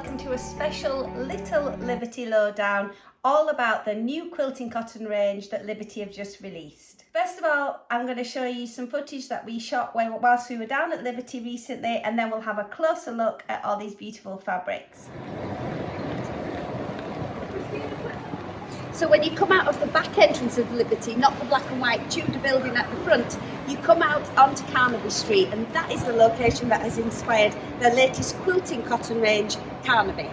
welcome to a special Little Liberty Lowdown all about the new quilting cotton range that Liberty have just released. First of all, I'm going to show you some footage that we shot whilst we were down at Liberty recently, and then we'll have a closer look at all these beautiful fabrics. So when you come out of the back entrance of Liberty, not the black and white Tudor building at the front, you come out onto Carnaby Street, and that is the location that has inspired the latest quilting cotton range, Carnaby.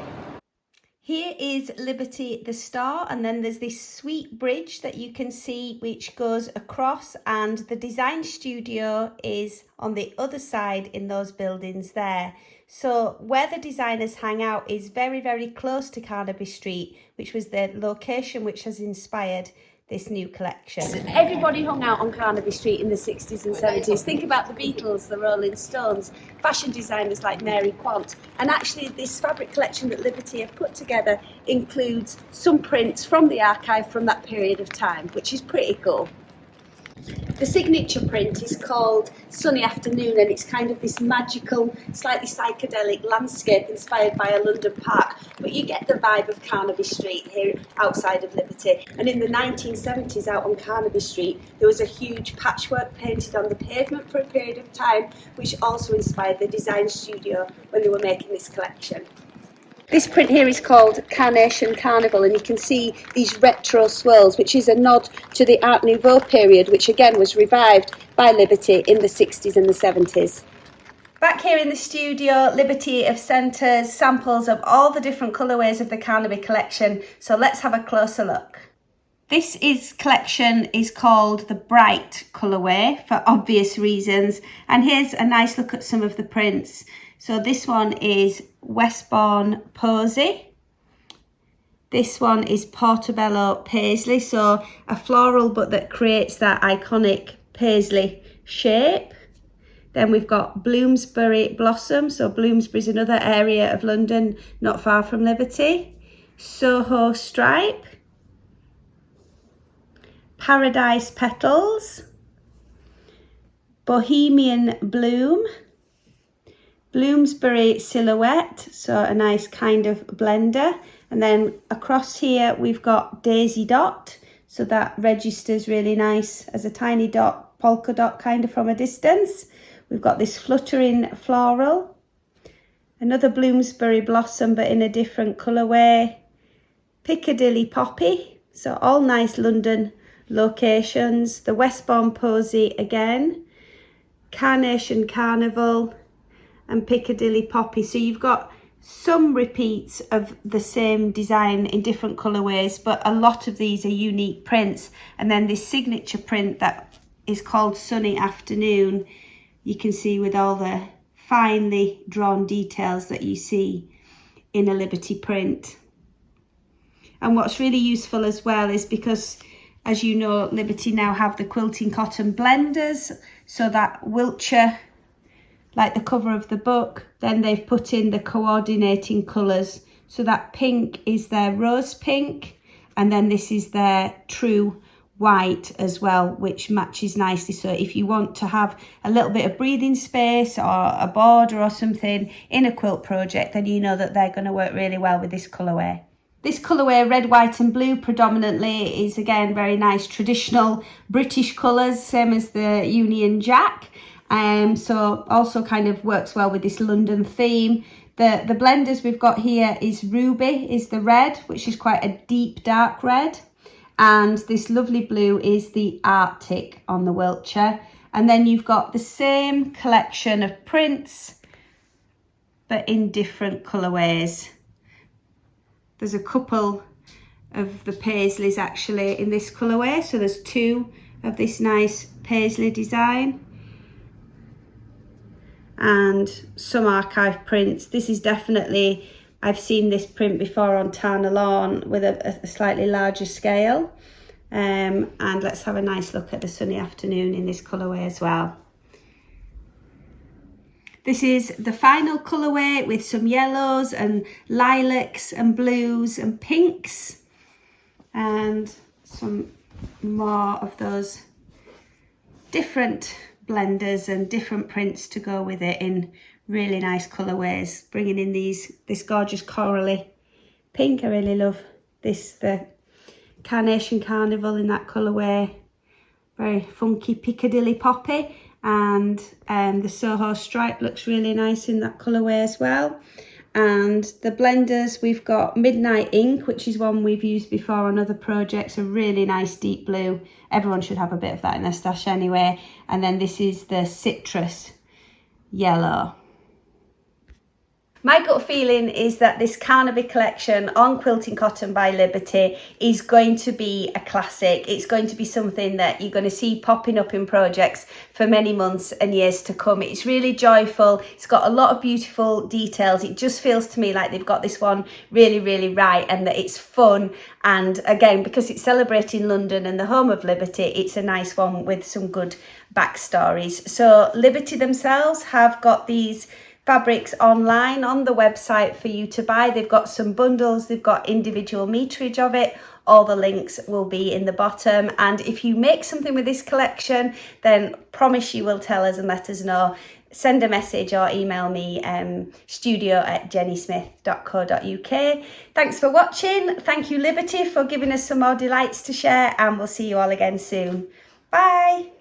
Here is Liberty the store, and then there's this sweet bridge that you can see which goes across, and the design studio is on the other side in those buildings there. So where the designers hang out is very, very close to Carnaby Street, which was the location which has inspired this new collection. Everybody hung out on Carnaby Street in the 60s and 70s. Think about the Beatles, the Rolling Stones, fashion designers like Mary Quant. And actually this fabric collection that Liberty have put together includes some prints from the archive from that period of time, which is pretty cool. The signature print is called Sunny Afternoon, and it's kind of this magical, slightly psychedelic landscape inspired by a London park, but you get the vibe of Carnaby Street here outside of Liberty. And in the 1970s out on Carnaby Street there was a huge patchwork painted on the pavement for a period of time, which also inspired the design studio when they were making this collection. This print here is called Carnation Carnival, and you can see these retro swirls, which is a nod to the Art Nouveau period, which again was revived by Liberty in the 60s and the 70s. Back here in the studio, Liberty have sent us samples of all the different colourways of the Carnaby collection, so let's have a closer look. This collection is called the Bright colourway for obvious reasons, and here's a nice look at some of the prints. So this one is Westbourne Posy. This one is Portobello Paisley, so a floral but that creates that iconic paisley shape. Then we've got Bloomsbury Blossom, so Bloomsbury's another area of London not far from Liberty. Soho Stripe. Paradise Petals. Bohemian Bloom. Bloomsbury Silhouette, so a nice kind of blender. And then across here we've got Daisy Dot, so that registers really nice as a tiny dot, polka dot kind of from a distance. We've got this Fluttering Floral, another Bloomsbury Blossom but in a different colourway. Piccadilly Poppy, so all nice London locations. The Westbourne Posy again, Carnation Carnival, and Piccadilly Poppy. So you've got some repeats of the same design in different colourways, but a lot of these are unique prints. And then this signature print that is called Sunny Afternoon, you can see with all the finely drawn details that you see in a Liberty print. And what's really useful as well is because, as you know, Liberty now have the quilting cotton blenders, so that Wiltshire, like the cover of the book, then they've put in the coordinating colours. So that pink is their rose pink, and then this is their true white as well, which matches nicely. So if you want to have a little bit of breathing space or a border or something in a quilt project, then you know that they're going to work really well with this colourway. This colourway, red, white and blue predominantly, is again very nice traditional British colours, same as the Union Jack. So also kind of works well with this London theme. The blenders we've got here is Ruby, is the red, which is quite a deep dark red. And this lovely blue is the Arctic on the Wiltshire. And then you've got the same collection of prints, but in different colourways. There's a couple of the Paisleys actually in this colourway. So there's two of this nice Paisley design, and some archive prints. This is definitely, I've seen this print before on Tarna Lawn with a slightly larger scale. And let's have a nice look at the Sunny Afternoon in this colourway as well. This is the final colourway with some yellows and lilacs and blues and pinks, and some more of those different blenders and different prints to go with it in Really nice colourways, bringing in this gorgeous corally pink. I really love this, the Carnation Carnival in that colourway. Very funky Piccadilly poppy, and the Soho stripe looks really nice in that colourway as well. And the blenders, we've got Midnight Ink, which is one we've used before on other projects, a really nice deep blue. Everyone should have a bit of that in their stash anyway. And then this is the Citrus Yellow. My gut feeling is that this Carnaby collection on Quilting Cotton by Liberty is going to be a classic. It's going to be something that you're going to see popping up in projects for many months and years to come. It's really joyful. It's got a lot of beautiful details. It just feels to me like they've got this one really, really right, and that it's fun. And again, because it's celebrating London and the home of Liberty, it's a nice one with some good backstories. So Liberty themselves have got these fabrics online on the website for you to buy. They've got some bundles, they've got individual meterage of it. All the links will be in the bottom. And if you make something with this collection, then promise you will tell us and let us know. Send a message or email me, studio@jennysmith.co.uk. Thanks for watching. Thank you, Liberty, for giving us some more delights to share, and we'll see you all again soon. Bye.